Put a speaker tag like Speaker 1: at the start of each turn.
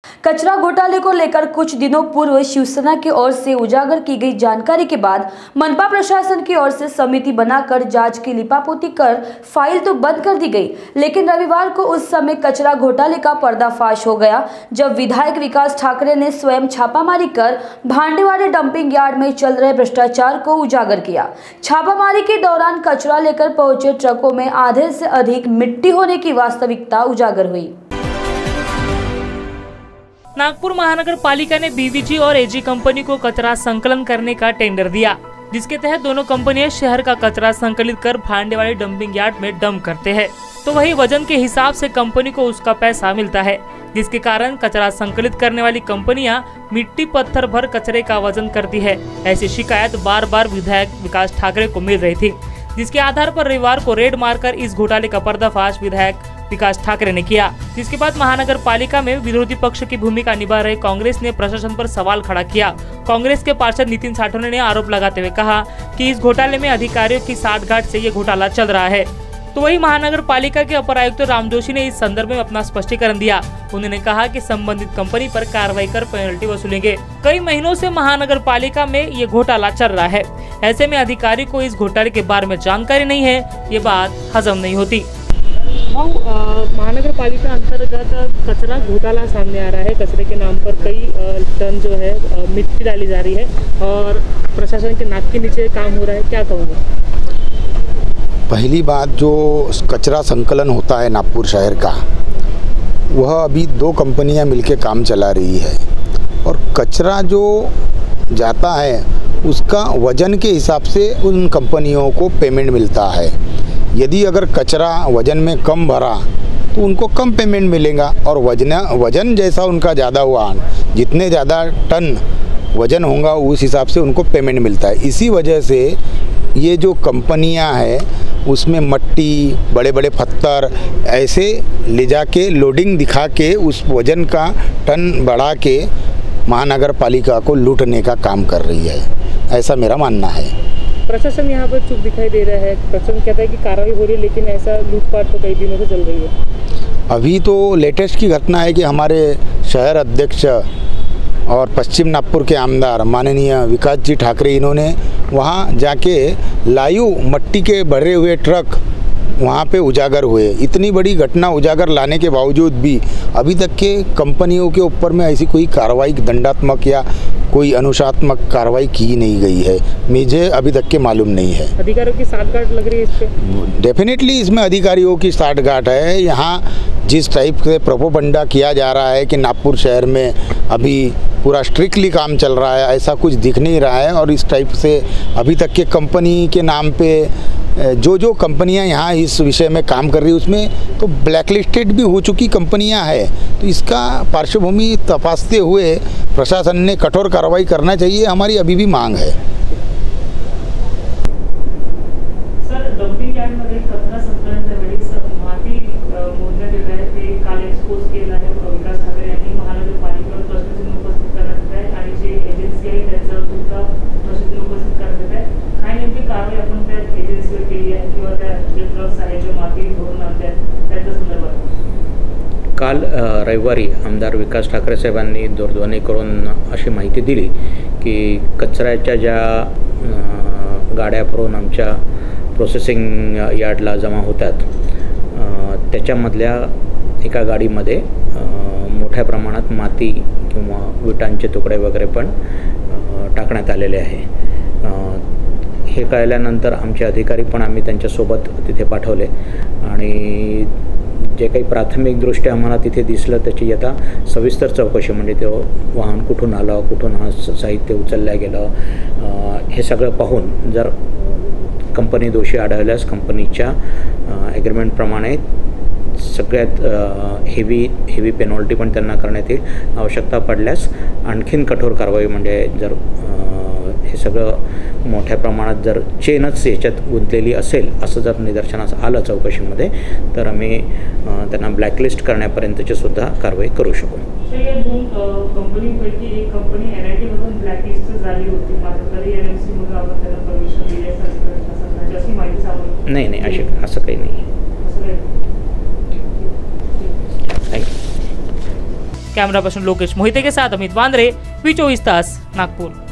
Speaker 1: कचरा घोटाले को लेकर कुछ दिनों पूर्व शिवसेना की ओर से उजागर की गई जानकारी के बाद मनपा प्रशासन की ओर से समिति बनाकर जांच की लिपापोती कर फाइल तो बंद कर दी गई, लेकिन रविवार को उस समय कचरा घोटाले का पर्दाफाश हो गया जब विधायक विकास ठाकरे ने स्वयं छापामारी कर भांडेवाड़े डंपिंग यार्ड में चल रहे भ्रष्टाचार को उजागर किया। छापामारी के दौरान कचरा लेकर पहुंचे ट्रकों में आधे से अधिक मिट्टी होने की वास्तविकता उजागर हुई।
Speaker 2: नागपुर महानगर पालिका ने बीवीजी और एजी कंपनी को कचरा संकलन करने का टेंडर दिया, जिसके तहत दोनों कंपनियां शहर का कचरा संकलित कर भांडेवाड़े डंपिंग यार्ड में डंप करते हैं, तो वही वजन के हिसाब से कंपनी को उसका पैसा मिलता है, जिसके कारण कचरा संकलित करने वाली कंपनियां मिट्टी पत्थर भर कचरे का वजन करती है। ऐसी शिकायत बार बार विधायक विकास ठाकरे को मिल रही थी, जिसके आधार पर रविवार को रेड मारकर इस घोटाले का पर्दाफाश विधायक विकास ठाकरे ने किया। जिसके बाद महानगर पालिका में विरोधी पक्ष की भूमिका निभा रहे कांग्रेस ने प्रशासन पर सवाल खड़ा किया। कांग्रेस के पार्षद नितिन साठोने ने आरोप लगाते हुए कहा कि इस घोटाले में अधिकारियों की साठगांठ से ये घोटाला चल रहा है। तो वही महानगर पालिका के अपर आयुक्त राम जोशी ने इस संदर्भ में अपना स्पष्टीकरण दिया। उन्होंने कहा कि संबंधित कंपनी पर कार्रवाई कर पेनल्टी वसूलेंगे। कई महीनों से महानगर पालिका में ये घोटाला चल रहा है, ऐसे में अधिकारी को इस घोटाले के बारे में जानकारी नहीं है, ये बात हजम नहीं होती।
Speaker 3: महानगर पालिका अंतर्गत कचरा घोटाला सामने आ रहा है। कचरे के नाम पर कई टन जो है मिट्टी डाली जा रही है और प्रशासन के नाक के नीचे काम हो रहा है, क्या कहोगे?
Speaker 4: पहली बात, जो कचरा संकलन होता है नागपुर शहर का, वह अभी 2 कंपनियां मिलकर काम चला रही है और कचरा जो जाता है उसका वजन के हिसाब से उन कंपनियों को पेमेंट मिलता है। यदि अगर कचरा वजन में कम भरा तो उनको कम पेमेंट मिलेगा और वजन जैसा उनका ज़्यादा हुआ, जितने ज़्यादा टन वजन होगा उस हिसाब से उनको पेमेंट मिलता है। इसी वजह से ये जो कंपनियां हैं उसमें मट्टी, बड़े बड़े पत्थर ऐसे ले जाके लोडिंग दिखा के उस वजन का टन बढ़ा के महानगर पालिका को लूटने का काम कर रही है, ऐसा मेरा मानना है।
Speaker 3: प्रशासन यहाँ पर चुप दिखाई दे रहा है। प्रशासन कहता है कि कार्रवाई हो रही है, लेकिन ऐसा लूटपाट तो कई दिनों से चल रही है।
Speaker 4: अभी तो लेटेस्ट की घटना है कि हमारे शहर अध्यक्ष और पश्चिम नागपुर के आमदार माननीय विकास जी ठाकरे, इन्होंने वहाँ जाके लाइव मट्टी के भरे हुए ट्रक वहाँ पे उजागर हुए। इतनी बड़ी घटना उजागर लाने के बावजूद भी अभी तक के कंपनियों के ऊपर में ऐसी कोई कार्रवाई, दंडात्मक या कोई अनुशासनात्मक कार्रवाई की नहीं गई है, मुझे अभी तक के मालूम नहीं है।
Speaker 3: अधिकारियों की साठगांठ लग रही है इससे?
Speaker 4: डेफिनेटली इसमें अधिकारियों की साठगांठ है। यहाँ जिस टाइप से प्रोपोगंडा किया जा रहा है कि नागपुर शहर में अभी पूरा स्ट्रिक्टली काम चल रहा है, ऐसा कुछ दिख नहीं रहा है। और इस टाइप से अभी तक के कंपनी के नाम पे जो कंपनियां यहाँ इस विषय में काम कर रही है उसमें तो ब्लैकलिस्टेड भी हो चुकी कंपनियां हैं। तो इसका पार्श्वभूमि तपासते हुए प्रशासन ने कठोर कार्रवाई करना चाहिए, हमारी अभी भी मांग है।
Speaker 2: सर, डंपिंग यार्डमध्ये कचरा संकलन त्यावेळेस माती मोजण्यात येत आहे, ते काल एक्सपोज केलं आहे विकास ठाकरे यांनी। महानगरपालिकेवर प्रश्नचिन्ह उपस्थित करण्यात येत आहे आणि जे एजन्सी आहे त्याचं सुद्धा प्रश्नचिन्ह उपस्थित करण्यात येत आहे। काय नेमकी कारवाई आपण त्या एजन्सीवर केली आहे किंवा त्या जे ट्रक्स आहे जे माती भरून आणतात त्याच्या संदर्भात?
Speaker 5: काल रविवारी आमदार विकास ठाकरे साहेबांनी दूरध्वनी करून अशी माहिती दिली की कचऱ्याच्या ज्या गाड्या भरून आमच्या प्रोसेसिंग यार्डला जमा होतात त्याच्यामधल्या एका गाडीमध्ये मोठ्या प्रमाणात माती किंवा विटांचे तुकडे वगैरे पण टाकण्यात आलेले आहे। हे कळल्यानंतर आमचे अधिकारी पण आम्ही त्यांच्यासोबत तिथे पाठवले आणि जे काही प्राथमिकदृष्ट्या आम्हाला तिथे दिसलं त्याची आता सविस्तर चौकशी, म्हणजे ते वाहन कुठून आलं, कुठून हा साहित्य उचललं गेलं, हे सगळं पाहून जर कंपनी दोषी आढळल्यास कंपनीच्या ॲग्रीमेंटप्रमाणे सगळ्यात हेवी पेनॉल्टी पण त्यांना करण्यात येईल। आवश्यकता पडल्यास आणखीन कठोर कारवाई, म्हणजे जर हे सगळं मोठ्या प्रमाणात जर चेनच याच्यात गुंतलेली असेल असं जर निदर्शनास आलं चौकशीमध्ये तर आम्ही त्यांना ब्लॅकलिस्ट करण्यापर्यंतची सुद्धा कारवाई करू शकू।
Speaker 2: या 2 कंपनीपैकी एक कंपनी NIT मधून ब्लॅकलिस्ट झाली होती, मात्र तरी NMC मधून आपण त्यांना परमिशन दिली आहे अशी माहिती सापडली?
Speaker 5: नाही, असं काही नाही।
Speaker 2: कैमरा पर्सन लोकेश मोहिते के साथ अमित वांद्रे, वी24 तास, नागपुर।